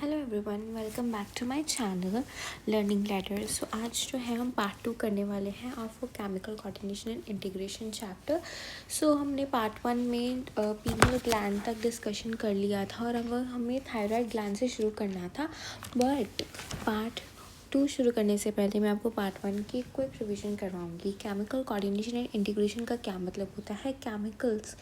Hello everyone, welcome back to my channel learning letter. So आज जो है हम पार्ट 2 करने वाले हैं of chemical coordination and integration chapter. So हमने पार्ट 1 में पीनियल ग्लैंड तक डिस्कशन कर लिया था और अब हमें थायराइड ग्लैंड से शुरू करना था। बट पार्ट 2 शुरू करने से पहले मैं आपको पार्ट 1 की क्विक रिवीजन करवाऊंगी। केमिकल कोऑर्डिनेशन एंड इंटीग्रेशन का क्या मतलब होता है। केमिकल्स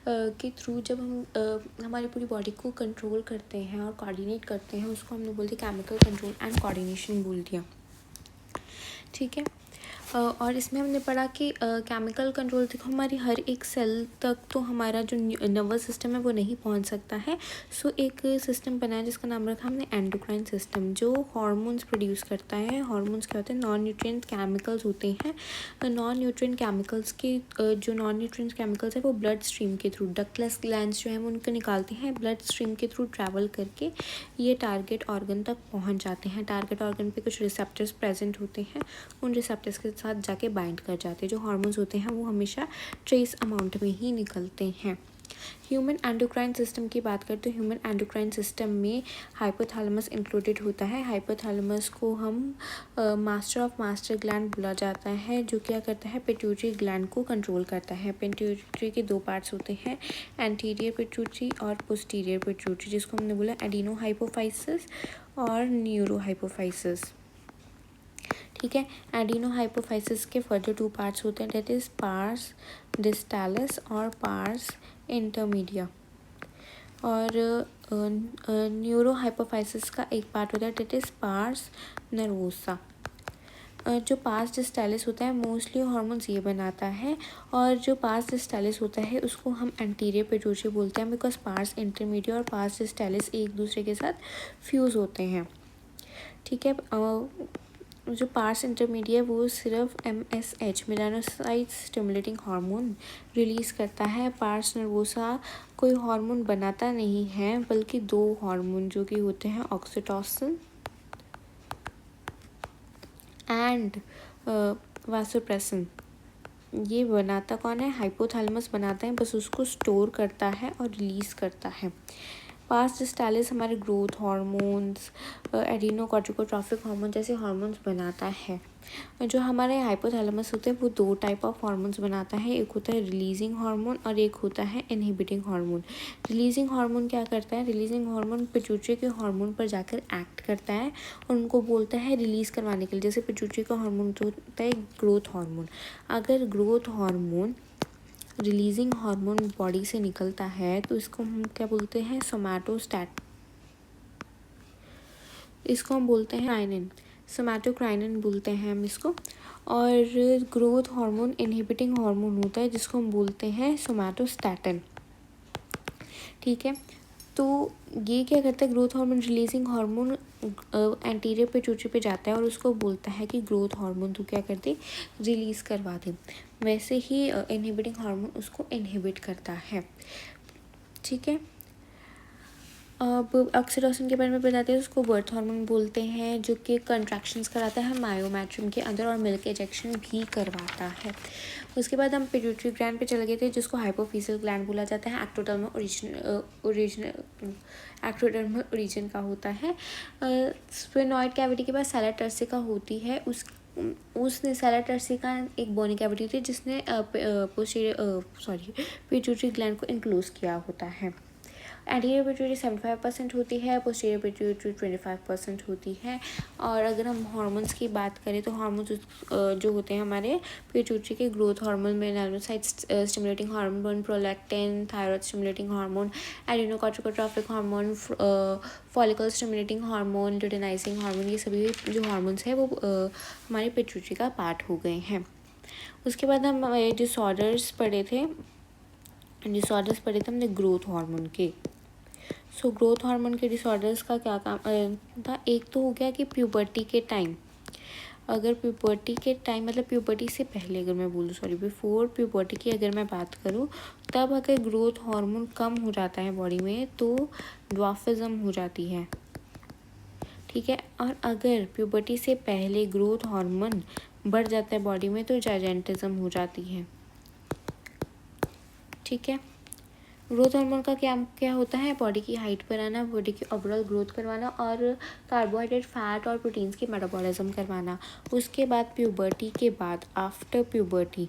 के थ्रू जब हम हमारी पूरी बॉडी को कंट्रोल करते हैं और कोऑर्डिनेट करते हैं, उसको हमने बोलते केमिकल कंट्रोल एंड कोऑर्डिनेशन बोल दिया। ठीक है। और इसमें हमने पढ़ा कि केमिकल कंट्रोल देखो हमारी हर एक सेल तक तो हमारा जो नर्वस सिस्टम है वो नहीं पहुंच सकता है। सो एक सिस्टम बना है जिसका नाम रखा हमने एंडोक्राइन सिस्टम, जो हार्मोन्स प्रोड्यूस करता है। हार्मोन्स क्या होते हैं? नॉन न्यूट्रिएंट केमिकल्स होते हैं। नॉन न्यूट्रिएंट केमिकल्स के जो नॉन न्यूट्रिएंट केमिकल्स है वो ब्लड स्ट्रीम के थ्रू, डक्टलेस ग्लैंड्स जो है वो उनको निकालते हैं, ब्लड स्ट्रीम के थ्रू ट्रैवल करके ये टारगेट ऑर्गन तक पहुँच जाते हैं। टारगेट ऑर्गन पे कुछ रिसेप्टर्स प्रेजेंट होते हैं, उन रिसेप्टर्स के साथ जाके बाइंड कर जाते हैं। जो हार्मोन्स होते हैं वो हमेशा ट्रेस अमाउंट में ही निकलते हैं। ह्यूमन एंडोक्राइन सिस्टम की बात करते हैं तो ह्यूमन एंडोक्राइन सिस्टम में हाइपोथैलेमस इंक्लूडेड होता है। हाइपोथैलेमस को हम मास्टर ऑफ मास्टर ग्लैंड बोला जाता है, जो क्या करता है? पिट्यूटरी ग्लैंड को कंट्रोल करता है। पिट्यूटरी के दो पार्ट्स होते हैं, एंटीरियर पिट्यूटरी और पोस्टीरियर पिट्यूटरी, जिसको हमने बोला एडिनो हाइपोफाइसिस और न्यूरो हाइपोफाइसिस। ठीक है। एडिनो हाइपोफाइसिस के फर्दर टू पार्ट्स होते हैं, डेट इज पार्स डिस्टालिस और पार्स इंटरमीडिया। और न्यूरो हाइपोफाइसिस का एक पार्ट होता है, डेट इज पार्स नर्वोसा। जो पार्स डिस्टालिस होता है मोस्टली हार्मोन्स ये बनाता है, और जो पार्स डिस्टालिस होता है उसको हम एंटीरियर पिट्यूटरी बोलते हैं, बिकॉज पार्स इंटरमीडिया और पार्स डिस्टालिस एक दूसरे के साथ फ्यूज़ होते हैं। ठीक है। जो पार्स इंटरमीडिएट वो सिर्फ MSH melanocyte stimulating hormone release करता है। पार्स नर्वोसा कोई हार्मोन बनाता नहीं है, बल्कि दो हार्मोन जो कि होते हैं ऑक्सीटोसिन एंड वासोप्रेसिन। ये बनाता कौन है? हाइपोथैलेमस बनाता है, बस उसको स्टोर करता है और रिलीज़ करता है। पार्स डिस्टालिस हमारे ग्रोथ हार्मोन्स, एडिनोकॉर्टिकोट्रॉफिक हार्मोन जैसे हार्मोन्स बनाता है। जो हमारे हाइपोथैलेमस होते हैं वो दो टाइप ऑफ हार्मोन्स बनाता है, एक होता है रिलीजिंग हार्मोन और एक होता है इनहिबिटिंग हार्मोन। रिलीजिंग हार्मोन क्या करता है? रिलीजिंग हार्मोन पिट्यूटरी के हार्मोन पर जाकर एक्ट करता है और उनको बोलता है रिलीज़ करवाने के लिए। जैसे पिट्यूटरी का हार्मोन तो होता है ग्रोथ हार्मोन। अगर growth hormone releasing hormone body से निकलता है तो इसको हम क्या बोलते हैं? सोमैटोस्टैट। इसको हम बोलते हैं क्राइनिन, सोमैटोक्राइनिन बोलते हैं हम इसको। और ग्रोथ हार्मोन इनहिबिटिंग हार्मोन होता है जिसको हम बोलते हैं सोमैटोस्टैटिन। ठीक है। तो ये क्या करता है? Growth hormone releasing hormone anterior pituitary पे जाता है और उसको बोलता है कि ग्रोथ हार्मोन तू क्या कर दे? रिलीज़ करवा दे। वैसे ही इनहिबिटिंग हार्मोन उसको इनहिबिट करता है। ठीक है। अब ऑक्सीटोसिन के बारे में बताते हैं, उसको बर्थ हार्मोन बोलते हैं, जो कि कंट्रैक्शंस कराता है मायोमेट्रियम के अंदर और मिल्क इजेक्शन भी करवाता है। उसके बाद हम पिट्यूटरी ग्लैंड पे चले गए थे, जिसको हाइपोफिजियल ग्लैंड बोला जाता है। एक्टोडर्मल ओरिजिन का होता है। स्फेनॉइड कैविटी के बाद सेला टर्सिका होती है। उसने सेला टर्सिका एक बोनी कैविटी होती है जिसने पिट्यूटरी ग्लैंड को इनक्लोज किया होता है। एंटीरियर पिट्यूटरी 75% होती है, पोस्टीरियर पिट्यूटरी 25% होती है। और अगर हम हार्मोन्स की बात करें तो हार्मोन्स जो होते हैं हमारे पिट्यूटरी के, growth hormone, melanocyte stimulating hormone, prolactin, thyroid stimulating hormone, adrenocorticotrophic hormone, follicle stimulating hormone, luteinizing hormone, ये सभी जो हार्मोन्स हैं वो हमारे पिट्यूटरी का पार्ट हो गए हैं। उसके बाद हम डिसऑर्डर्स पढ़े थे हमने ग्रोथ हार्मोन के। सो ग्रोथ हार्मोन के डिसऑर्डर्स का क्या काम था? एक तो हो गया कि प्यूबर्टी के टाइम, अगर प्यूबर्टी के टाइम मतलब प्यूबर्टी से पहले अगर मैं बोलूँ, बिफोर प्यूबर्टी की अगर मैं बात करूँ, तब अगर ग्रोथ हार्मोन कम हो जाता है बॉडी में तो ड्वार्फिज्म हो जाती है। ठीक है। और अगर प्यूबर्टी से पहले ग्रोथ हार्मोन बढ़ जाता है बॉडी में तो जायजेंटिज्म हो जाती है। ठीक है। ग्रोथ हार्मोन का क्या क्या होता है, बॉडी की हाइट बढ़ाना, बॉडी की ओवरऑल ग्रोथ करवाना और कार्बोहाइड्रेट, फैट और प्रोटीन्स की मेटाबॉलिज्म करवाना। उसके बाद प्यूबर्टी के बाद, आफ्टर प्यूबर्टी,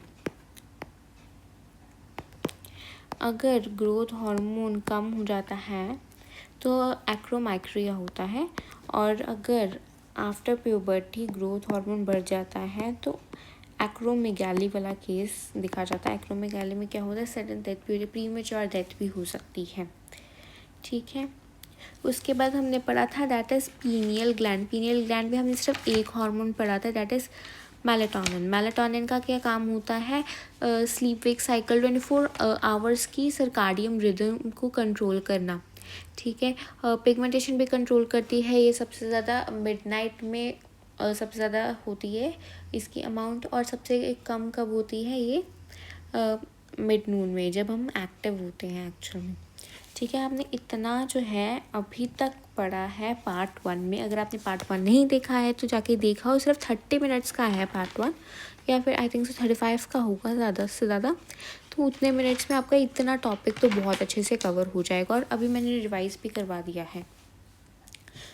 अगर ग्रोथ हार्मोन कम हो जाता है तो एक्रोमाइक्रिया होता है, और अगर आफ्टर प्यूबर्टी ग्रोथ हार्मोन बढ़ जाता है तो एक्रोमेगाली वाला केस दिखा जाता है। एक्रोमेगाली में क्या होता है, सडन डेथ भी, प्रीमेच्योर डेथ भी हो सकती है। ठीक है, उसके बाद हमने पढ़ा था that is pineal gland. Pineal gland में हमने सिर्फ एक हार्मोन पढ़ा था, दैट इज़ मेलेटोनिन। मेलेटोनिन का क्या काम होता है, स्लीप वेक साइकिल 24 आवर्स की सर्काडियम रिदम को कंट्रोल करना। ठीक है, पिगमेंटेशन भी कंट्रोल करती है। ये सबसे ज़्यादा मिडनाइट में सबसे ज़्यादा होती है इसकी अमाउंट, और सबसे कम कब होती है ये, मिड नून में, जब हम एक्टिव होते हैं एक्चुअल में। ठीक है, आपने इतना जो है अभी तक पढ़ा है पार्ट 1 में। अगर आपने पार्ट 1 नहीं देखा है तो जाके देखा हो, सिर्फ 30 मिनट्स का है पार्ट 1, या फिर आई थिंक 35 का होगा ज़्यादा से ज़्यादा। तो उतने मिनट्स में आपका इतना टॉपिक तो बहुत अच्छे से कवर हो जाएगा, और अभी मैंने रिवाइज भी करवा दिया है।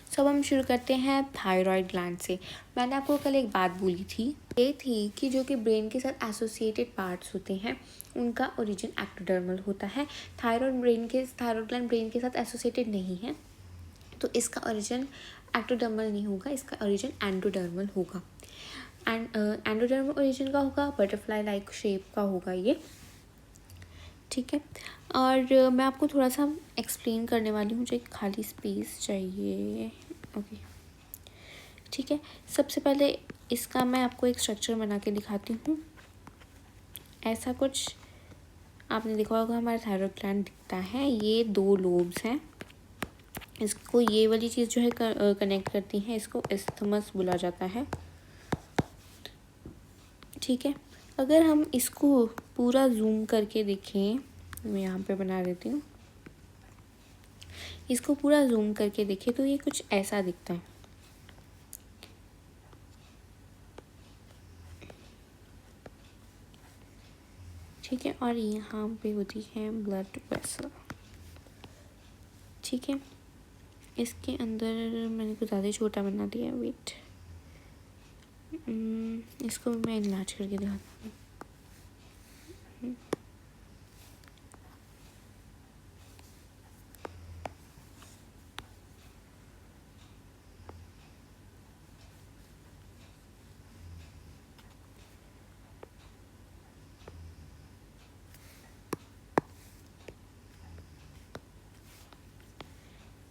सो अब हम शुरू करते हैं थायराइड ग्लैंड से। मैंने आपको कल एक बात बोली थी, ये थी कि जो कि ब्रेन के साथ एसोसिएटेड पार्ट्स होते हैं उनका ओरिजिन एक्टोडर्मल होता है। थायराइड ग्लैंड ब्रेन के साथ एसोसिएटेड नहीं है, तो इसका ओरिजिन एक्टोडर्मल नहीं होगा, इसका ओरिजिन एंडोडर्मल होगा। एंडोडर्मल ओरिजिन का होगा, बटरफ्लाई लाइक शेप का होगा ये। ठीक है, और मैं आपको थोड़ा सा एक्सप्लेन करने वाली हूँ, मुझे एक खाली स्पेस चाहिए। ओके, ठीक है, सबसे पहले इसका मैं आपको एक स्ट्रक्चर बना के दिखाती हूँ। ऐसा कुछ आपने देखा होगा, हमारा थायराइड ग्लैंड दिखता है, ये 2 लोब्स हैं। इसको ये वाली चीज़ जो है कनेक्ट करती है, इसको इस्थमस बोला जाता है। ठीक है, अगर हम इसको पूरा जूम करके देखें, मैं यहाँ पे बना देती हूँ, इसको पूरा जूम करके देखें तो ये कुछ ऐसा दिखता है। ठीक है, और यहाँ पे होती है ब्लड वेसल। ठीक है, इसके अंदर मैंने कुछ ज़्यादा छोटा बना दिया, वेट, इसको मैं इलाज करके दिखाती हूँ।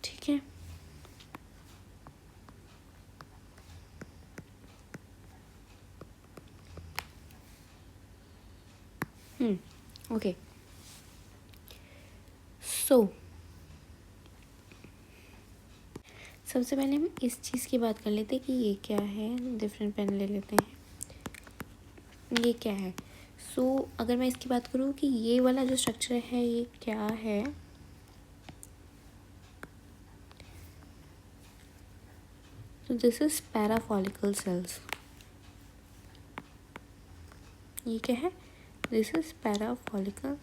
ठीक है, ओके, सो सबसे पहले हम इस चीज़ की बात कर लेते हैं कि ये क्या है। डिफरेंट पेन ले लेते हैं, ये क्या है। सो अगर मैं इसकी बात करूँ कि ये वाला जो स्ट्रक्चर है ये क्या है, तो दिस इज पैराफॉलिकल सेल्स। ये क्या है, दिस इज पैराफॉलिकल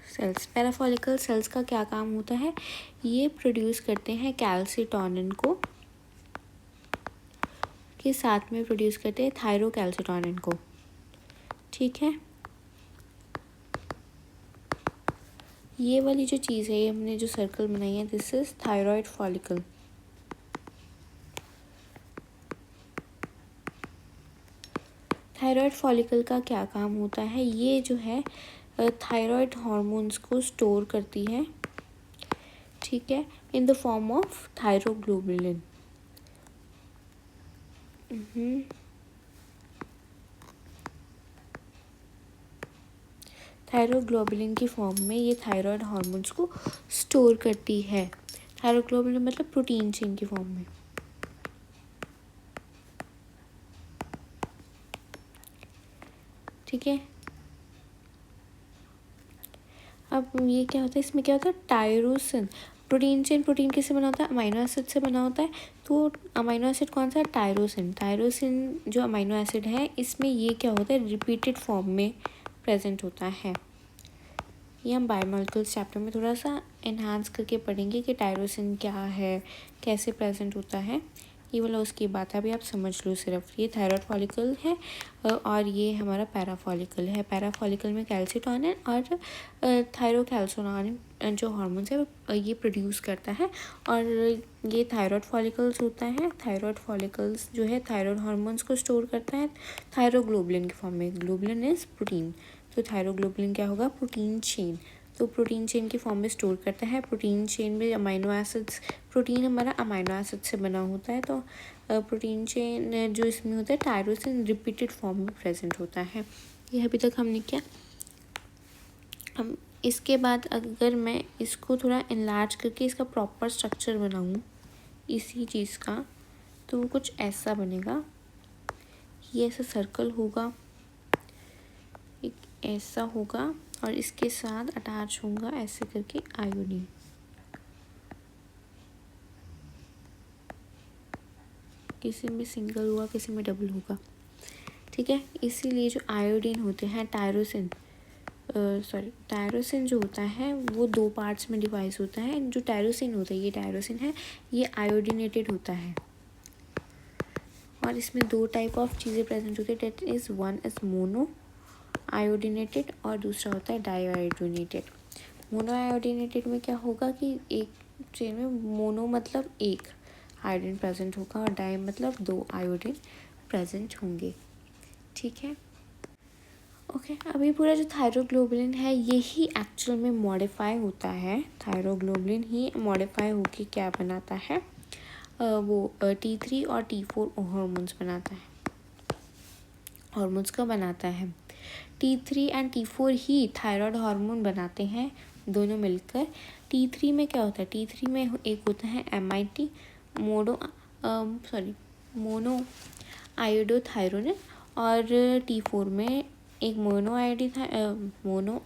सेल्स। पैराफॉलिकल सेल्स का क्या काम होता है, ये प्रोड्यूस करते हैं कैल्सिटोनिन को, के साथ में प्रोड्यूस करते हैं थायरोकैल्सिटोनिन को। ठीक है, ये वाली जो चीज़ है, ये हमने जो सर्कल बनाई है, this is thyroid follicle. Thyroid follicle का क्या काम होता है, ये जो है थायराइड हार्मोन्स को स्टोर करती है। ठीक है, in the form of thyroglobulin. Thyroglobulin की फॉर्म में ये थायराइड हार्मोन्स को स्टोर करती है। थायरोग्लोबुलिन मतलब प्रोटीन चेन की फॉर्म में। ठीक है, अब ये क्या होता है, इसमें क्या होता है, टायरोसिन। प्रोटीन चेन, प्रोटीन किससे बना होता है, अमाइनो एसिड से बना होता है। तो अमाइनो एसिड कौन सा है, टायरोसिन। टायरोसिन जो अमाइनो एसिड है, इसमें ये क्या होता है, रिपीटेड फॉर्म में प्रेजेंट होता है। ये हम बायोमोलिक्यूल्स चैप्टर में थोड़ा सा इन्हांस करके पढ़ेंगे कि टायरोसिन क्या है, कैसे प्रेजेंट होता है, ये वाला उसकी बात है। अभी आप समझ लो सिर्फ ये थायराइड फॉलिकल है और ये हमारा पैराफॉलिकल है। पैराफॉलिकल में कैल्सिटोनिन और थायरोकैल्सिटोनिन जो हार्मोन्स है ये प्रोड्यूस करता है। और ये थायराइड फॉलिकल्स होता है। थायराइड फॉलिकल्स जो है थायराइड हार्मोन्स को स्टोर करता है थायरोग्लोबुलिन के फॉर्म में। ग्लोबुलिन इज प्रोटीन, तो थायरोग्लोबुलिन क्या होगा, प्रोटीन चेन। तो प्रोटीन चेन की फॉर्म में स्टोर करता है। प्रोटीन चेन में अमाइनो एसिड्स, प्रोटीन हमारा अमाइनो एसिड से बना होता है, तो प्रोटीन चेन जो इसमें होता है टायरोसिन रिपीटेड फॉर्म में प्रेजेंट होता है। ये अभी तक हमने क्या, हम इसके बाद अगर मैं इसको थोड़ा इनलार्ज करके इसका प्रॉपर स्ट्रक्चर बनाऊँ इसी चीज़ का, तो वो कुछ ऐसा बनेगा। ये ऐसा सर्कल होगा, एक ऐसा होगा और इसके साथ अटैच होगा ऐसे करके आयोडीन। किसी में सिंगल होगा, किसी में डबल होगा, ठीक है। इसीलिए जो आयोडीन होते हैं टायरोसिन जो होता है वो दो पार्ट्स में डिवाइड होता है। जो टायरोसिन होता है, ये टायरोसिन है, ये आयोडीनेटेड होता है और इसमें दो टाइप ऑफ चीज़ें प्रेजेंट होती है। That is one is mono iodinated और दूसरा होता है डाई आयोडीनेटेड। मोनो आयोडीनेटेड में क्या होगा कि एक चेन में मोनो मतलब एक आयोडीन प्रेजेंट होगा और डाई मतलब दो आयोडीन प्रेजेंट होंगे, ठीक है। ओके अभी पूरा जो थायरोग्लोबुलिन है यही एक्चुअल में मॉडिफाई होता है। थायरोग्लोबुलिन ही मॉडिफाई होके क्या बनाता है, वो T3 और T4 हार्मोन्स बनाता है, हार्मोन्स का बनाता है। T3 and T4 he thyroid hormone बनाते हैं दोनों मिलकर। T3 में क्या होता है, T3 में एक होता है MIT मोनो आयोडोथायरोनिन और T4 में एक मोनो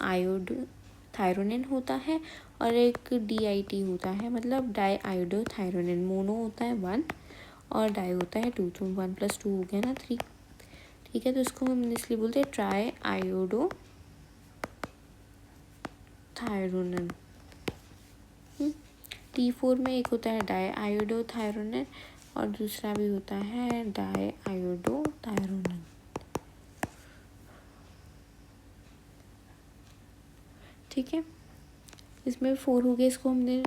आयोडोथायरोनिन होता है और एक DIT होता है, मतलब डाई आयोडोथायरोनिन। मोनो होता है 1 और डाई होता है 2, तो 1 + 2 हो गया ना 3, ठीक है। तो इसको हम इसलिए बोलते हैं ट्राई आयोडोथायरोनिन। T4 में एक होता है डाई आयोडोथायरोनिन और दूसरा भी होता है डाई आयोडोथायरोनिन, ठीक है। इसमें 4 हो गए, इसको हमने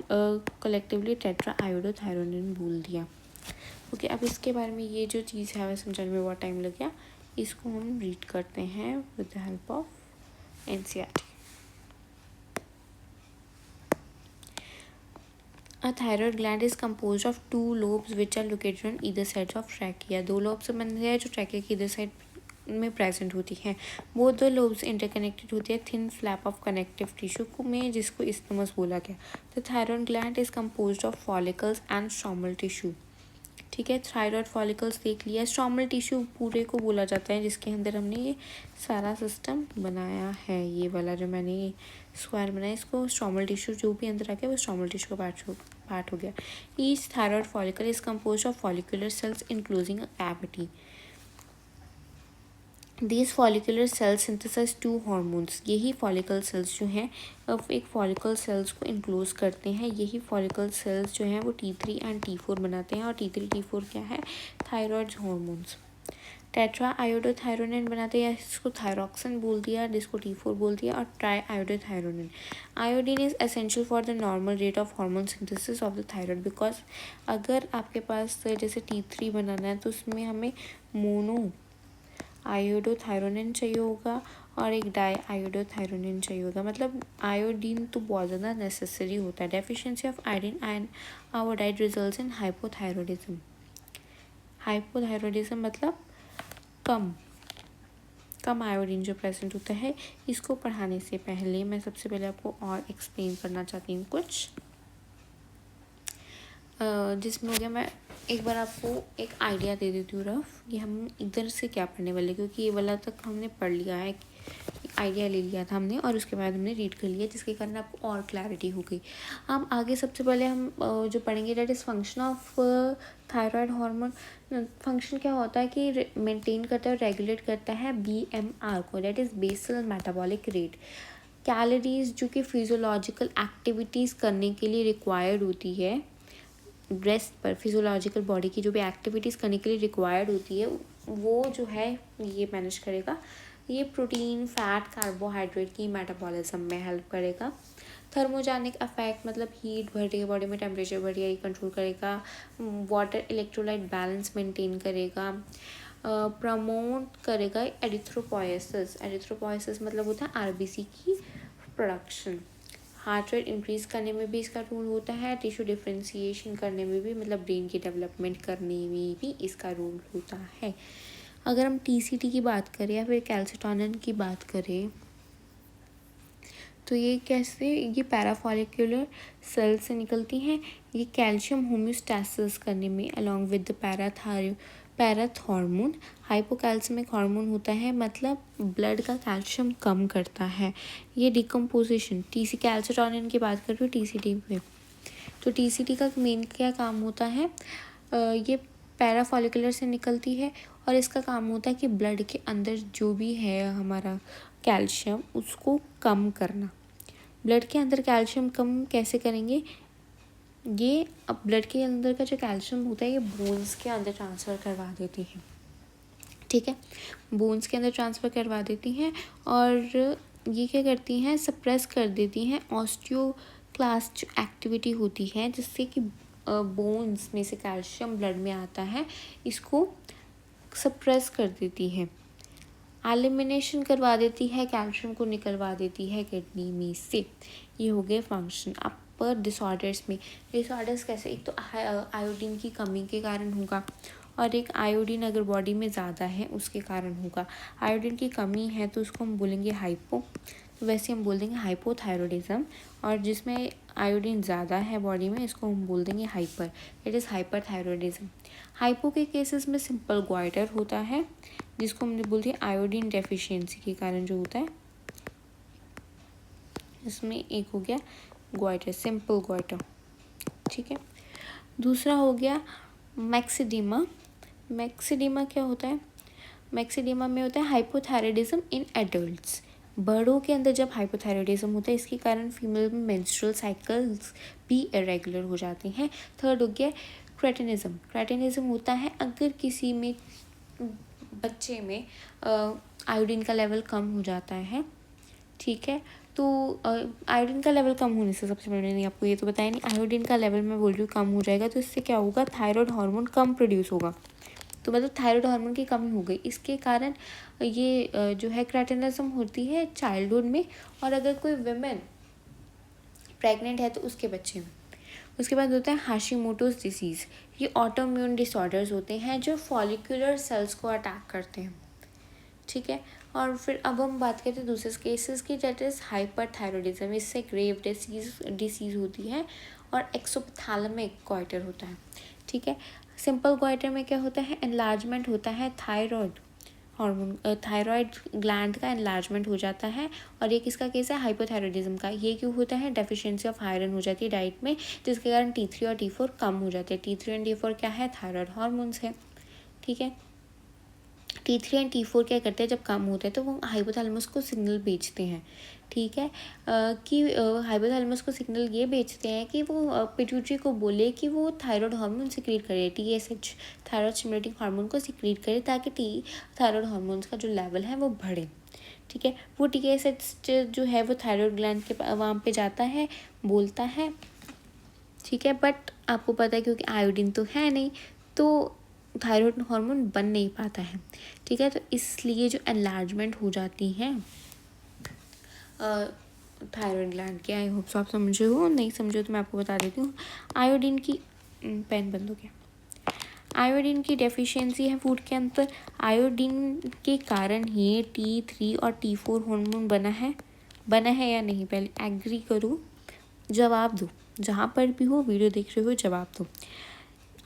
कलेक्टिवली टेट्रा आयोडोथायरोनिन बोल दिया। ओके अब इसके बारे में ये जो चीज़ है वह समझने में बहुत टाइम लग गया, इसको हम रीड करते हैं with the help of NCERT। A thyroid gland is composed of 2 lobes which are located on either side of trachea। 2 lobes से बनते हैं जो ट्रैकिया की इधर साइड में प्रेजेंट होती हैं। वो दो लोब्स इंटरकनेक्टेड होती है thin flap of connective tissue में, जिसको इस्थमस बोला गया। The thyroid gland is composed of follicles and stromal tissue, ठीक है। थायराइड फॉलिकल्स देख लिया, स्ट्रोमल टिश्यू पूरे को बोला जाता है जिसके अंदर हमने ये सारा सिस्टम बनाया है। ये वाला जो मैंने ये स्क्वायर बनाया इसको स्ट्रोमल टिश्यू, जो भी अंदर आ गया वो स्ट्रोमल टिश्यू का पार्ट हो गया। Each thyroid follicle is composed of follicular cells enclosing a cavity. These follicular cells synthesise 2 hormones. यही फॉलिकल सेल्स जो हैं अब एक फॉलिकल सेल्स को इनक्लोज करते हैं। यही फॉलिकल सेल्स जो हैं वो T3 एंड T4 बनाते हैं और T3 T4 क्या है, थायराइड हार्मोन्स। टेट्रा आयोडोथायरोनिन बनाते हैं, इसको थायरोक्सिन बोल दिया, जिसको T4 बोल दिया, और try iodothyronine. Iodine is essential for the normal rate of hormone synthesis of the thyroid, because अगर आपके पास जैसे T3 बनाना है तो उसमें हमें मोनो आयोडोथायरोनिन चाहिए होगा और एक डाई आयोडोथायरोनिन चाहिए होगा, मतलब आयोडीन तो बहुत ज़्यादा नेसेसरी होता है। Deficiency of iodine and our diet results in hypothyroidism. Hypothyroidism मतलब कम आयोडीन जो प्रेजेंट होता है। इसको पढ़ाने से पहले मैं सबसे पहले आपको और एक्सप्लेन करना चाहती हूँ कुछ, जिसमें हो गया मैं एक बार आपको एक आइडिया दे देती हूँ रफ कि हम इधर से क्या पढ़ने वाले, क्योंकि ये वाला तक हमने पढ़ लिया है, आइडिया ले लिया था हमने और उसके बाद हमने रीड कर लिया, जिसके कारण आपको और क्लैरिटी हो गई। हम आगे सबसे पहले हम जो पढ़ेंगे that is function of thyroid hormone. Function क्या होता है कि मेंटेन करता है और रेगुलेट करता है BMR को, that is basal metabolic rate. Calories जो कि फिजियोलॉजिकल एक्टिविटीज़ करने के लिए रिक्वायर्ड होती है, रेस्ट पर फिजियोलॉजिकल बॉडी की जो भी एक्टिविटीज़ करने के लिए रिक्वायर्ड होती है वो जो है ये मैनेज करेगा। ये प्रोटीन, फैट, कार्बोहाइड्रेट की मेटाबॉलिज्म में हेल्प करेगा। थर्मोजेनिक अफेक्ट मतलब हीट बढ़ रही है बॉडी में, टेम्परेचर बढ़ रही है, ये कंट्रोल करेगा। वाटर इलेक्ट्रोलाइट बैलेंस मेंटेन करेगा। प्रमोट करेगा एरिथ्रोपोएसिस। एरिथ्रोपोएसिस मतलब होता है आरबीसी की प्रोडक्शन। हार्ट रेट इंक्रीज करने में भी इसका रोल होता है। टिश्यू डिफ्रेंशिएशन करने में भी, मतलब ब्रेन की डेवलपमेंट करने में भी इसका रोल होता है। अगर हम टीसीटी की बात करें या फिर कैल्सिटोनिन की बात करें तो ये कैसे, ये पैराफॉलिकुलर सेल से निकलती हैं। ये कैल्शियम होम्योस्टैसिस करने में along with the parathormone. Hypocalcemic hormone होता है, मतलब ब्लड का कैल्शियम कम करता है। ये डिकम्पोजिशन, टीसी कैल्सिटोनिन की बात कर रही हूँ टीसीटी पे, तो टीसीटी का मेन क्या काम होता है, ये पैराफॉलिकुलर से निकलती है और इसका काम होता है कि ब्लड के अंदर जो भी है हमारा कैल्शियम उसको कम करना। ब्लड के अंदर कैल्शियम कम कैसे करेंगे, ये अब ब्लड के अंदर का जो कैल्शियम होता है ये बोन्स के अंदर ट्रांसफ़र करवा देती है। ठीक है, बोन्स के अंदर ट्रांसफ़र करवा देती हैं और ये क्या करती हैं, सप्रेस कर देती हैं ऑस्टियोक्लास्ट जो एक्टिविटी होती है जिससे कि बोन्स में से कैल्शियम ब्लड में आता है, इसको सप्रेस कर देती है। एलिमिनेशन करवा देती है, कैल्शियम को निकलवा देती है किडनी में से। ये हो गए फंक्शन। अब पर डिसऑर्डर्स में, डिसऑर्डर्स कैसे, एक तो आयोडीन की कमी के कारण होगा और एक आयोडीन अगर बॉडी में ज़्यादा है उसके कारण होगा। आयोडीन की कमी है तो उसको हम बोलेंगे हाइपो, तो वैसे हम बोल देंगे हाइपोथायरॉयडिज्म। और जिसमें आयोडीन ज़्यादा है बॉडी में इसको हम बोल देंगे hyper, it is hyperthyroidism. Hypo के केसेस में सिंपल ग्वाइटर होता है जिसको हमने बोलते हैं आयोडीन डेफिशिएंसी के कारण जो होता है। इसमें एक हो गया ग्वाइटर, सिंपल ग्वाइटर। ठीक है, दूसरा हो गया मैक्सिडीमा। मैक्सिडीमा क्या होता है, मैक्सिडीमा में होता है हाइपोथायरॉयडिज्म इन एडल्ट्स। बड़ों के अंदर जब हाइपोथायरॉयडिज्म होता है इसके कारण फीमेल में मेंस्ट्रुअल साइकिल्स भी इरेगुलर हो जाती हैं। थर्ड हो गया क्रेटिनिज्म। क्रेटिनिज्म होता है अगर किसी में बच्चे में आयोडीन का लेवल कम हो जाता है। ठीक है, तो आयोडीन का लेवल कम होने से, सबसे पहले नहीं आपको ये तो बताया नहीं, आयोडीन का लेवल मैं बोल रही हूँ कम हो जाएगा तो इससे क्या होगा, थायराइड हार्मोन कम प्रोड्यूस होगा, तो मतलब थायराइड हार्मोन की कमी हो गई। इसके कारण ये जो है क्रेटिनिज्म होती है चाइल्डहुड में, और अगर कोई विमेन प्रेग्नेंट है तो उसके बच्चे में। उसके बाद होता है हाशिमोटोस डिसीज़। ये ऑटोइम्यून डिसऑर्डर्स होते हैं जो फॉलिकुलर सेल्स को अटैक करते हैं। ठीक है, और फिर अब हम बात करते हैं दूसरे केसेस की, डेट इज़ हाइपरथायरॉयडिज्म। इससे ग्रेव डिसीज़ होती है और एक्सोपैथैलेमिक गॉइटर होता है। ठीक है, सिंपल गॉइटर में क्या होता है, एनलार्जमेंट होता है थायराइड हार्मोन, थायराइड ग्लैंड का एनलार्जमेंट हो जाता है। और ये किसका केस है, हाइपोथायरॉयडिज्म का। ये क्यों होता है, डेफिशिएंसी ऑफ आयरन हो जाती है डाइट में, जिसके कारण T3 और T4 कम हो जाते हैं। T3 एंड T4 क्या है, थायराइड हार्मोन्स है। ठीक है, T3 एंड T4 क्या करते हैं, जब कम होता है तो वो हाइपोथैलेमस को सिग्नल भेजते हैं। ठीक है, कि हाइपोथैलेमस को सिग्नल ये भेजते हैं कि वो पिट्यूटरी को बोले कि वो थायराइड हार्मोन सिक्रीट करे, TSH थायराइड स्टिमुलेटिंग हार्मोन को सिक्रीट करे, ताकि थायराइड हार्मोन्स का जो लेवल है वो बढ़े। ठीक है, वो TSH जो है वो थायराइड ग्लैंड के वहाँ पे जाता है, बोलता है। ठीक है, बट आपको पता है क्योंकि आयोडीन तो है नहीं तो थायराइड हार्मोन बन नहीं पाता है। ठीक है, तो इसलिए जो एनलार्जमेंट हो जाती है थायराइड ग्लैंड की, आई होप सो आप समझे हो, नहीं समझे तो मैं आपको बता देती हूँ। आयोडीन की पेन बंद हो गया। आयोडीन की डेफिशिएंसी है फूड के अंदर। आयोडीन के कारण ही T3 और T4 हार्मोन बना है या नहीं, पहले एग्री करो, जवाब दो, जहाँ पर भी हो वीडियो देख रहे हो जवाब दो।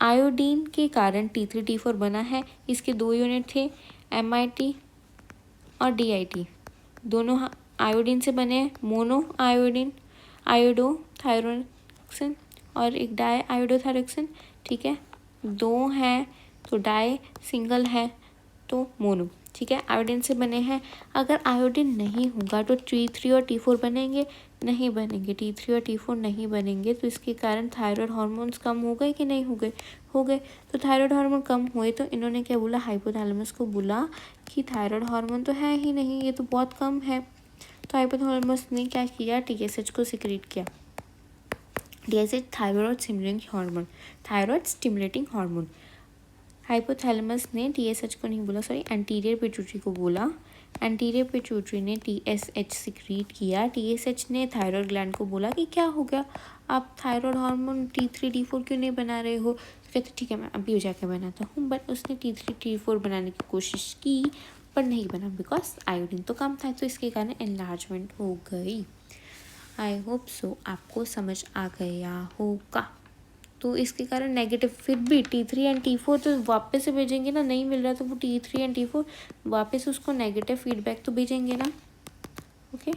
आयोडीन के कारण T3 T4 बना है। इसके 2 यूनिट थे, MIT और DIT, दोनों आयोडीन से बने हैं। मोनो आयोडीन आयोडोथायरोक्सिन और एक डाई आयोडोथायरोक्सिन। ठीक है, 2 हैं तो डाई, सिंगल है तो मोनो। ठीक है, आयोडीन से बने हैं। अगर आयोडीन नहीं होगा तो T3 और T4 बनेंगे, नहीं बनेंगे, T3 और T4 नहीं बनेंगे। तो इसके कारण थायराइड हार्मोन्स कम हो गए कि नहीं हो गए, हो गए। तो थायराइड हार्मोन कम हुए तो इन्होंने क्या बोला, हाइपोथैलेमस को बोला कि थायराइड हार्मोन तो है ही नहीं, ये तो बहुत कम है। तो हाइपोथैलेमस ने क्या किया, TSH को सिक्रीट किया। TSH thyroid stimulating hormone, thyroid stimulating hormone. Hypothalamus ने TSH को नहीं बोला, सॉरी, एंटीरियर पिट्यूटरी को बोला। एंटीरियर पिट्यूटरी ने TSH सिक्रीट किया। TSH ने थायराइड ग्लैंड को बोला कि क्या हो गया, आप थायराइड हार्मोन T3 T4 क्यों नहीं बना रहे हो। तो कहते ठीक है मैं अभी जाके बनाता हूँ। बट उसने T3 T4 बनाने की कोशिश की पर नहीं बना, बिकॉज आयोडीन तो कम था। तो इसके कारण एनलार्जमेंट हो गई। आई होप सो आपको समझ आ गया होगा। तो इसके कारण नेगेटिव, फिर भी T3 एंड T4 तो वापस से भेजेंगे ना, नहीं मिल रहा तो वो T3 एंड T4 वापस उसको नेगेटिव फीडबैक तो भेजेंगे ना। ओके,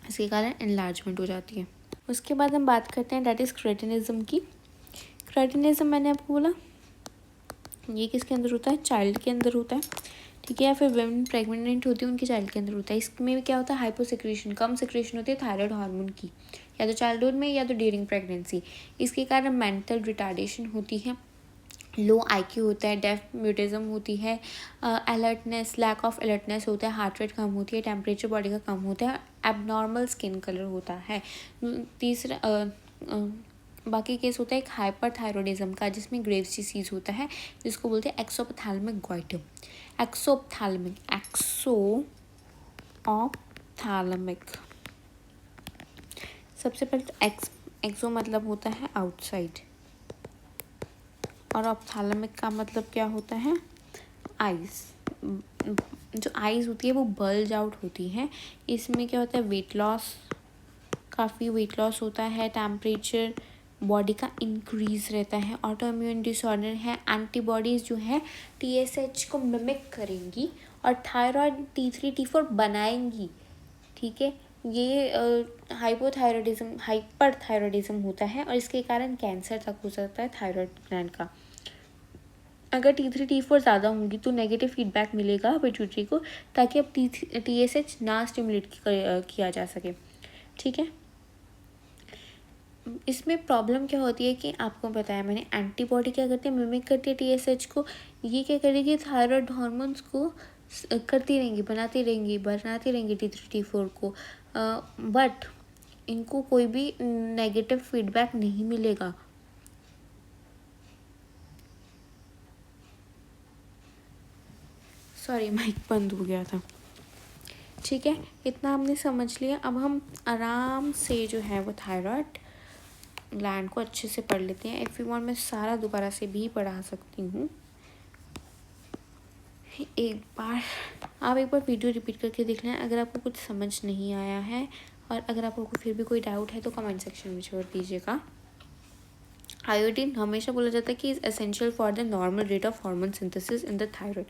इसके कारण एनलार्जमेंट हो जाती है। उसके बाद हम बात करते हैं दैट इज़ क्रेटिनिज्म की। क्रेटिनिज्म मैंने आपको बोला ये किसके अंदर होता है, चाइल्ड के अंदर होता है, ठीक है, या फिर वुमेन प्रेग्नेंट होती है उनके चाइल्ड के अंदर होता है। इसमें भी क्या होता है, हाइपोसिक्रेशन, कम सिक्रेशन होती है थायराइड हार्मोन की, या तो चाइल्डहुड में या तो ड्यूरिंग प्रेगनेंसी। इसके कारण मेंटल रिटार्डेशन होती है, लो IQ होता है, डेफ म्यूटिज्म होती है, अलर्टनेस, लैक ऑफ अलर्टनेस होता है, हार्ट रेट कम होती है, टेम्परेचर बॉडी का कम होता है, एबनॉर्मल स्किन कलर होता है। तीसरा बाकी केस होता है एक हाइपरथायरॉयडिज्म का, जिसमें ग्रेव्स डिसीज होता है, जिसको बोलते हैं एक्सोपथैलेमिक गॉइटर। एक्सोपथैलेमिक सबसे पहले तो एक्सो मतलब होता है आउटसाइड, और ऑप्थैलेमिक का मतलब क्या होता है, आइज। जो आइज होती है वो बल्ज आउट होती है। इसमें क्या होता है, वेट लॉस, काफ़ी वेट लॉस होता है, टेम्परेचर बॉडी का इंक्रीज रहता है, ऑटो इम्यून डिसऑर्डर है, एंटीबॉडीज़ जो है TSH को मिमिक करेंगी और थायराइड T3 T4 बनाएंगी, ठीक है। ये हाइपरथायरॉयडिज्म होता है और इसके कारण कैंसर तक हो सकता है थायराइड ग्लैंड का। अगर T3 T4 ज़्यादा होंगी तो नेगेटिव फीडबैक मिलेगा पिट्यूटरी को, ताकि अब TSH ना स्टिमुलेट किया जा सके, ठीक है। इसमें प्रॉब्लम क्या होती है कि आपको बताया मैंने, एंटीबॉडी क्या करती है, मिमिक करती है TSH को। ये क्या करेगी, थायराइड हार्मोन्स को करती रहेंगी, बनाती रहेंगी T3 T4 को, बट इनको कोई भी नेगेटिव फीडबैक नहीं मिलेगा। सॉरी माइक बंद हो गया था, ठीक है। इतना हमने समझ लिया। अब हम आराम से जो है वो थायराइड ग्लैंड को अच्छे से पढ़ लेते हैं। इफ़ यू वांट मैं सारा दोबारा से भी पढ़ा सकती हूँ। एक बार वीडियो रिपीट करके देख लें अगर आपको कुछ समझ नहीं आया है, और अगर आपको फिर भी कोई डाउट है तो कमेंट सेक्शन में छोड़ दीजिएगा। आयोडीन हमेशा बोला जाता है कि is essential for the normal rate of hormone synthesis in the thyroid.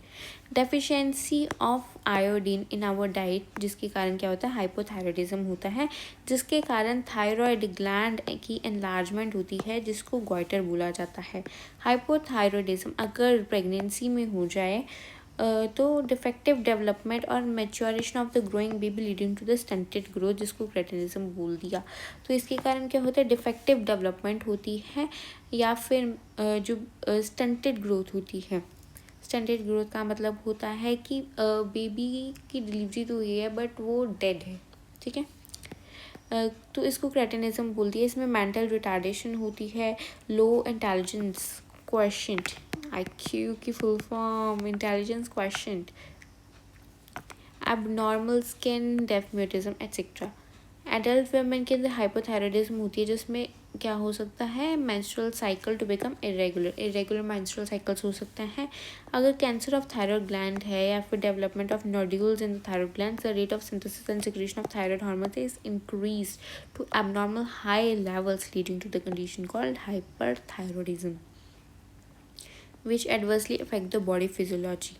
Deficiency of iodine in our diet, जिसके कारण क्या होता है, हाइपोथायरॉयडिज्म होता है, जिसके कारण थायराइड ग्लैंड की एनलार्जमेंट होती है, जिसको गॉइटर बोला जाता है। हाइपोथायरॉयडिज्म अगर प्रेगनेंसी में हो जाए तो डिफेक्टिव डेवलपमेंट और maturation of the growing baby leading to the stunted growth, जिसको क्रेटिनिज्म बोल दिया। तो इसके कारण क्या होता है, डिफेक्टिव डेवलपमेंट होती है, या फिर जो स्टंटेड ग्रोथ होती है। स्टंटेड ग्रोथ का मतलब होता है कि बेबी की डिलीवरी तो हुई है बट वो डेड है, ठीक है। तो इसको क्रेटिनिज्म बोलती है। इसमें मेंटल रिटार्डेशन होती है, लो इंटेलिजेंस क्वेश्चंट, IQ की full form intelligence quotient, abnormal skin, deaf mutism etcetera. Adult women के अंदर हाइपोथायरॉयडिज्म होती है, जिसमें क्या हो सकता है, menstrual cycle to become irregular menstrual cycles हो सकते हैं। अगर कैंसर ऑफ थायराइड ग्लैंड है या फिर development of nodules in the thyroid gland, the rate of synthesis and secretion of thyroid hormone is increase to abnormal high levels leading to the condition called hyperthyroidism, which adversely affect the body physiology.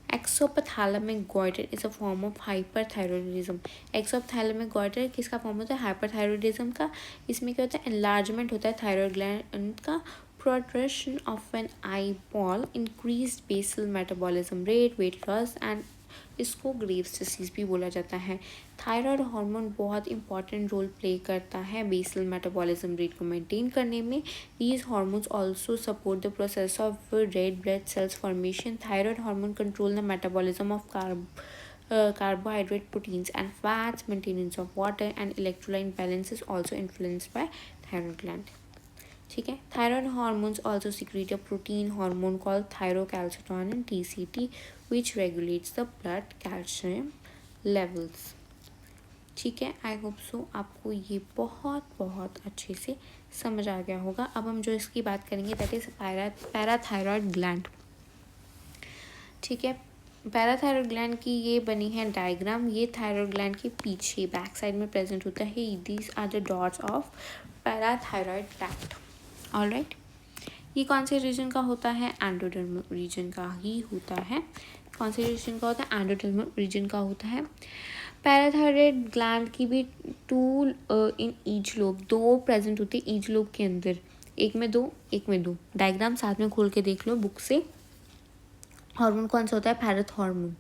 Exophthalmic goiter is a form of hyperthyroidism. Exophthalmic goiter किसका form होता है, hyperthyroidism का। इसमें क्या होता है, enlargement होता है थायराइड ग्लैंड का, progression of an eyeball, increased basal metabolism rate, weight loss and इसको ग्रेव्स डिसीज भी बोला जाता है। थायराइड हार्मोन बहुत इंपॉर्टेंट रोल प्ले करता है बेसल मेटाबॉलिज्म रेट को मेंटेन करने में। These hormones also support the process of red blood cells formation. Thyroid hormone control the metabolism of carbohydrate, proteins and fats, maintenance of water and electrolyte balance is also influenced by thyroid gland। ठीक है। Thyroid hormones also secrete a protein hormone called thyrocalcitonin TCT which regulates the blood calcium levels. ठीक है, I hope so आपको ये बहुत बहुत अच्छे से समझ आ गया होगा। अब हम जो इसकी बात करेंगे दैट इज पैराथायरॉयड ग्लैंड। ठीक है, पैराथायरॉयड ग्लैंड की ये बनी है डायग्राम। ये थायरॉयड ग्लैंड के पीछे बैक साइड में प्रेजेंट होता है। These are the dots of parathyroid gland. Alright, ये कौन से रीजन का होता है? एंडोडर्मल रीजन का ही होता है। कौन से रीजन का होता है? एंडोडर्मल रीजन का होता है। पैराथायरॉयड ग्लैंड की भी टू इन ईच लोब, दो प्रेजेंट होते हैं ईच लोब के अंदर। एक में दो, एक में दो। डायग्राम साथ में खोल के देख लो बुक से। हार्मोन कौन सा होता है? पैराथ हार्मोन,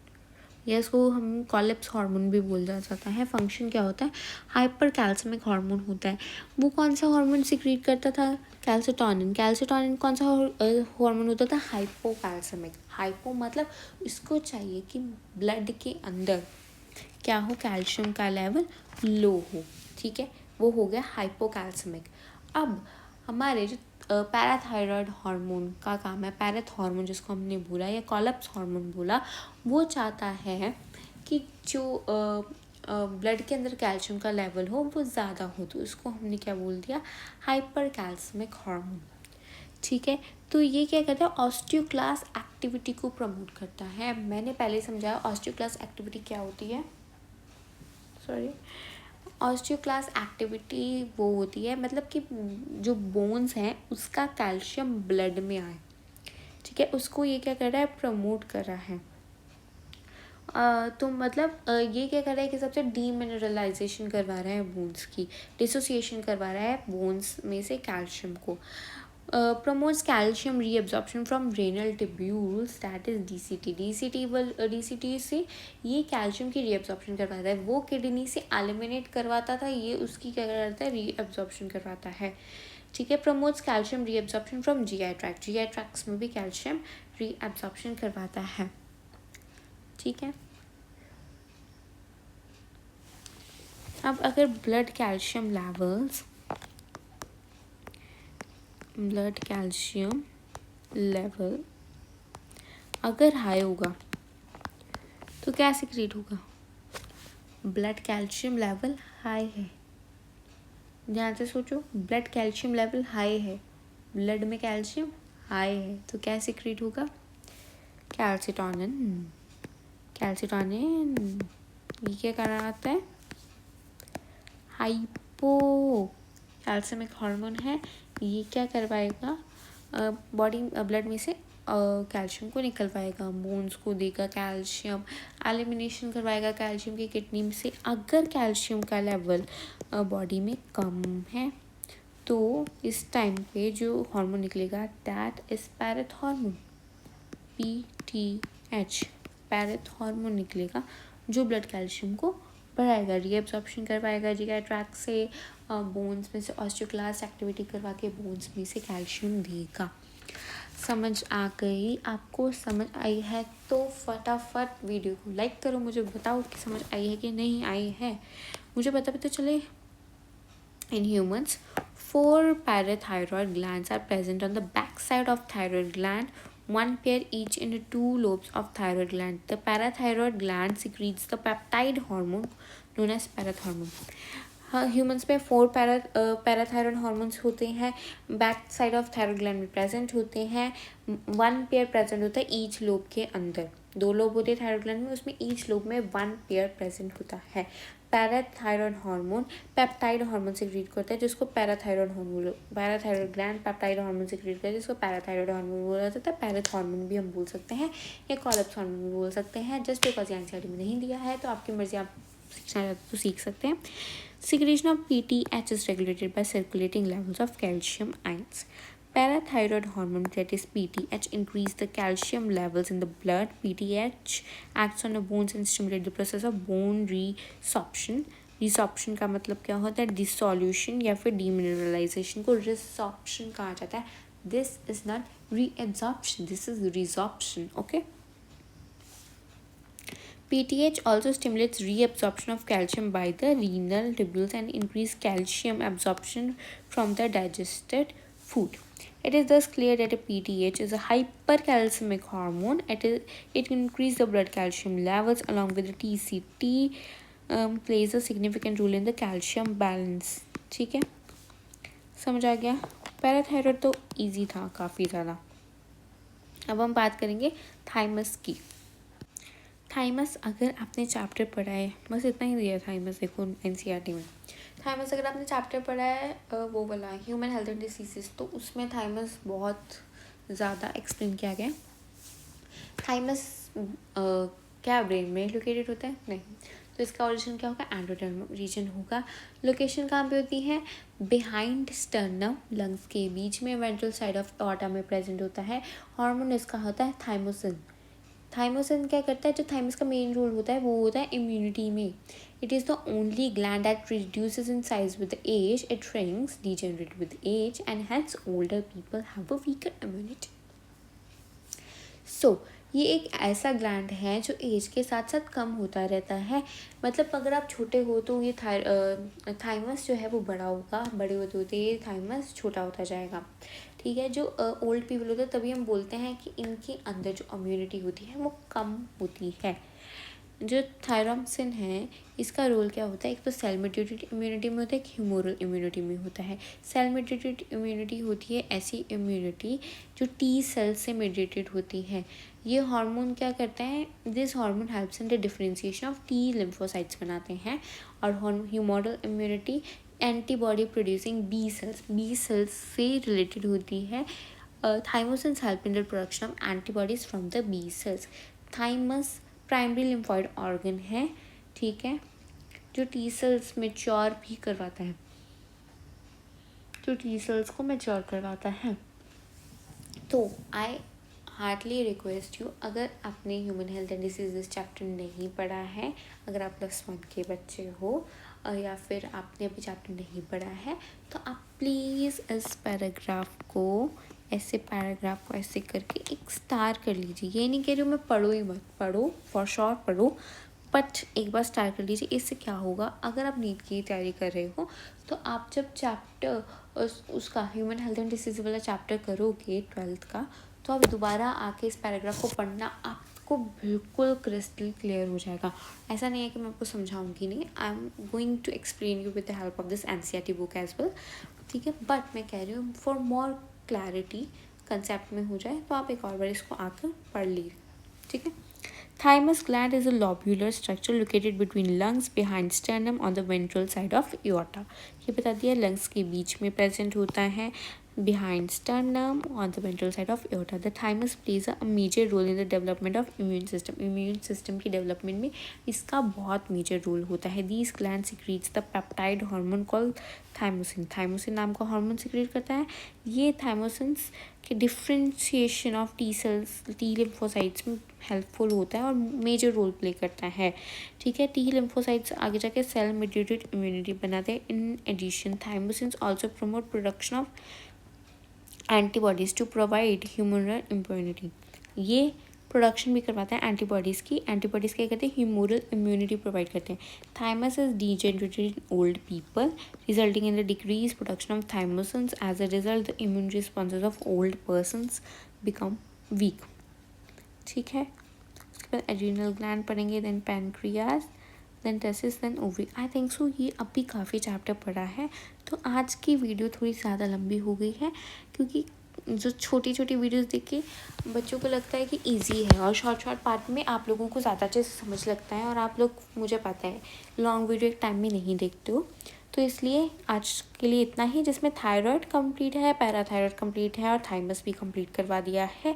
या इसको हम कॉलिप्स हार्मोन भी बोल जाता है। फंक्शन क्या होता है? हाइपर कैल्सियमिक हार्मोन होता है। वो कौन सा हार्मोन सिक्रीट करता था? कैल्सिटोनिन। कैल्सिटोनिन कौन सा हार्मोन होता था? हाइपोकैल्सियमिक। हाइपो मतलब इसको चाहिए कि ब्लड के अंदर क्या हो? कैल्शियम का लेवल लो हो। ठीक है, वो हो गया हाइपोकैल्सियमिक। अब हमारे जो पैराथायरॉयड हार्मोन का काम है, पैराथ हार्मोन जिसको हमने बोला या कॉलप्स हार्मोन बोला, वो चाहता है कि जो ब्लड के अंदर कैल्शियम का लेवल हो वो ज़्यादा हो, तो इसको हमने क्या बोल दिया? Hypercalcemic hormone. ठीक है, तो ये क्या करता है? ऑस्टियोक्लास्ट एक्टिविटी को प्रमोट करता है। मैंने पहले समझाया ऑस्टियोक्लास्ट एक्टिविटी क्या होती है। सॉरी, ऑस्टियोक्लास्ट एक्टिविटी वो होती है मतलब कि जो बोन्स हैं उसका कैल्शियम ब्लड में आए। ठीक है, उसको ये क्या कर रहा है? प्रमोट कर रहा है। तो मतलब ये क्या कर रहा है कि सबसे डीमिनरलाइजेशन करवा रहा है बोन्स की, डिसोसिएशन करवा रहा है बोन्स में से कैल्शियम को। promotes calcium reabsorption from renal tubules, that is DCT। DCT से ये कैल्शियम की रीअब्जॉर्प्शन करवाता है। वो किडनी से एलिमिनेट करवाता था, ये उसकी क्या करता है? रीअब्जॉर्प्शन करवाता है। ठीक है, promotes calcium reabsorption from GI tract. GI tracts में भी कैल्शियम रीअब्जॉर्प्शन करवाता है। ठीक है, अब अगर ब्लड कैल्शियम लेवल अगर हाई होगा तो क्या सिक्रीट होगा? ब्लड कैल्शियम लेवल हाई है, ध्यान से सोचो। ब्लड कैल्शियम लेवल हाई है, ब्लड में कैल्शियम हाई है, तो क्या सिक्रीट होगा? कैल्सिटोनिन। ये क्या कराता है? हाइपो कैल्सियमिक हार्मोन है। ये क्या करवाएगा? बॉडी ब्लड में से कैल्शियम को निकलवाएगा, बोन्स को देगा कैल्शियम, एलिमिनेशन करवाएगा कैल्शियम की किडनी में से। अगर कैल्शियम का लेवल बॉडी में कम है तो इस टाइम पे जो हार्मोन निकलेगा that is पैराथ hormone, PTH। पैराथ hormone निकलेगा जो ब्लड कैल्शियम को बढ़ाएगा, रीअब्जॉर्प्शन करवाएगा GI ट्रैक्ट से, बोन्स में से ऑस्टियोक्लास्ट एक्टिविटी करवा के बोन्स में से कैल्शियम देगा। समझ आ गई? आपको समझ आई है तो फटाफट वीडियो को लाइक करो, मुझे बताओ कि समझ आई है कि नहीं आई है, मुझे पता चले। In humans, 4 parathyroid glands are present on the back side of thyroid gland, one pair each in the 2 lobes of thyroid gland. The parathyroid gland secretes the peptide hormone known as parathormone. Humans में 4 parathyroid hormones होते हैं, back side of thyroid gland में present होते हैं। 1 pair present होता है each lobe के अंदर। 2 लोब होते हैं थायरॉयड ग्लैंड में, उसमें ईच लोब में 1 पेयर प्रेजेंट होता है। Parathyroid hormone peptide hormone secrete करता है जिसको parathyroid gland peptide hormone secrete करता है जिसको पैराथायरॉयड हार्मोन बोला जाता है। पैराथ हार्मोन भी हम बोल सकते हैं या कॉलप्स हार्मोन भी बोल सकते हैं। जस्ट बिकॉज एनसीईआरटी में नहीं दिया है तो आपकी मर्जी, आप सीखना चाहते तो सीख सकते हैं। Secretion of PTH is regulated by circulating levels of calcium ions. Parathyroid hormone, that is PTH, increase the calcium levels in the blood. PTH acts on the bones and stimulate the process of bone resorption. रिसॉप्शन का मतलब क्या होता है? Dissolution या फिर demineralisation को रिसॉप्शन कहा जाता है. This is not reabsorption, this is resorption. Okay. PTH also stimulates reabsorption of calcium by the renal tubules and increase calcium absorption from the digested food. It is thus clear that a PTH is a hypercalcemic hormone. It increases the blood calcium levels along with the TCT. Plays a significant role in the calcium balance. ठीक है, समझ आ गया. Parathyroid तो easy था काफ़ी ज़्यादा. अब हम बात करेंगे थाइमस की. थाइमस अगर आपने चैप्टर पढ़ा है, बस इतना ही दिया थाइमस, देखो एनसीईआरटी में. थाइमस अगर आपने चैप्टर पढ़ा है वो वाला ह्यूमन हेल्थ एंड डिसीजेस, तो उसमें थाइमस बहुत ज़्यादा एक्सप्लेन किया गया. थाइमस क्या ब्रेन में लोकेटेड होता है? नहीं. तो इसका ओरिजिन क्या होगा? एंडोडर्म रीजन होगा. लोकेशन कहाँ पे होती है? बिहाइंड स्टर्नम, लंग्स के बीच में, वेंट्रल साइड ऑफ एओर्टा में प्रेजेंट होता है. हार्मोन इसका होता है थाइमोसिन. थाइमोसिन क्या करता है? जो थाइमस का मेन रोल होता है वो होता है इम्यूनिटी में. It is the only gland that reduces in size with age. It shrinks, degenerate with age, and hence older people have a weaker immunity. So ये एक ऐसा ग्लैंड है जो एज के साथ साथ कम होता रहता है. मतलब अगर आप छोटे हो तो ये थाइमस जो है वो बड़ा होगा, बड़े होते होते ये थाइमस छोटा होता जाएगा. ठीक है. जो ओल्ड पीपल होते हैं तभी हम बोलते हैं कि इनके अंदर जो इम्यूनिटी होती है वो कम होती है. जो थायरोक्सिन है इसका रोल क्या होता है? एक तो सेल मेडिएटेड इम्यूनिटी में होता है, एक ह्यूमोरल इम्यूनिटी में होता है. सेल मेडिएटेड इम्यूनिटी होती है ऐसी इम्यूनिटी जो टी सेल से मेडिएटेड होती है. ये हार्मोन क्या करता है? This hormone helps in the differentiation of T lymphocytes बनाते हैं. और humoral immunity antibody producing B cells से रिलेटेड होती है. Thymosins help in the production of antibodies from the B cells. Thymus primary lymphoid organ है. ठीक है. जो टी सेल्स मेच्योर भी करवाता है, जो टी सेल्स को मेच्योर करवाता है. तो आई हार्डली रिक्वेस्ट यू, अगर आपने human health and diseases chapter नहीं पढ़ा है, अगर आप +1 के बच्चे हो या फिर आपने अभी चैप्टर नहीं पढ़ा है, तो आप प्लीज़ इस पैराग्राफ को ऐसे करके एक स्टार कर लीजिए. ये नहीं कह रही हूँ मैं पढ़ो ही मत, पढ़ो फॉर श्योर पढ़ो, बट एक बार स्टार कर लीजिए. इससे क्या होगा? अगर आप नीट की तैयारी कर रहे हो तो आप जब चैप्टर उसका ह्यूमन हेल्थ एंड डिसीज वाला चैप्टर करोगे 12th का, तो आप दोबारा आके इस पैराग्राफ को पढ़ना, आपको बिल्कुल क्रिस्टल क्लियर हो जाएगा. ऐसा नहीं है कि मैं आपको समझाऊंगी नहीं. I am going to explain you with the help of this NCERT book as well. ठीक है. बट मैं कह रही हूँ फॉर मोर क्लैरिटी कंसेप्ट में हो जाए तो आप एक और बार इसको आकर पढ़ लीजिए. ठीक है. Thymus gland is a lobular structure located between lungs behind sternum on the ventral side of aorta. ये बता दिया, lungs के बीच में present होता है, behind sternum on the ventral side of aorta. The thymus plays a major role in the development of immune system. Immune system की development में इसका बहुत major role होता है. These glands secretes the peptide hormone called thymosin. Thymosin नाम का hormone secrete करता है. ये thymosin's कि differentiation of T cells, T lymphocytes में हेल्पफुल होता है और मेजर रोल प्ले करता है. ठीक है. टी लिम्फोसाइट्स आगे जाके सेल मेडिएटेड इम्यूनिटी बनाते हैं. In addition thymosins also promote production of antibodies to provide humoral immunity. ये प्रोडक्शन भी करवाता है एंटीबॉडीज़ की. एंटीबॉडीज़ क्या करते हैं? ह्यूमरल इम्यूनिटी प्रोवाइड करते हैं. Thymus is degenerated in old people resulting in the decrease production of thymosins. As a result the immune responses of old persons become weak. ठीक है. उसके बाद एड्रिनल ग्लैंड पढ़ेंगे, then pancreas, then testis, then ovary. I think so ये अभी काफ़ी chapter पढ़ा है. तो आज की वीडियो थोड़ी ज़्यादा लंबी हो गई है क्योंकि जो छोटी छोटी वीडियोस देख के बच्चों को लगता है कि इजी है, और शॉर्ट पार्ट में आप लोगों को ज़्यादा अच्छे से समझ लगता है. और आप लोग, मुझे पता है, लॉन्ग वीडियो एक टाइम में नहीं देखते हो. तो इसलिए आज के लिए इतना ही, जिसमें थायराइड कंप्लीट है, पैराथायराइड कंप्लीट है और थाइमस भी कंप्लीट करवा दिया है.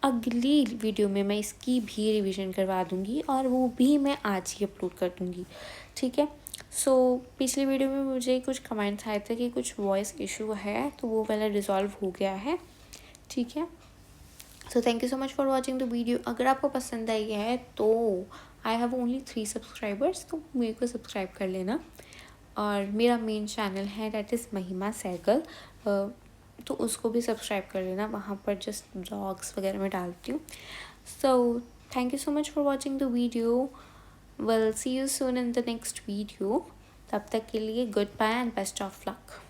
अगली वीडियो में मैं इसकी भी रिवीजन करवा दूँगी और वो भी मैं आज ही अपलोड कर दूँगी. ठीक है. पिछली वीडियो में मुझे कुछ कमेंट्स आए थे कि कुछ वॉइस इशू है, तो वो वाला रिजॉल्व हो गया है, ठीक है। Thank you so much for watching the video. अगर आपको पसंद आई है तो आई हैव ओनली 3 सब्सक्राइबर्स, तो मेरे को सब्सक्राइब कर लेना। और मेरा मेन चैनल है दैट इज़ महिमा सहगल, तो उसको भी सब्सक्राइब कर लेना, वहाँ पर जस्ट ब्लॉग्स वगैरह में डालती हूँ। Thank you so much for watching the video. Will see you soon in the next video. तब तक के लिए good bye and best of luck.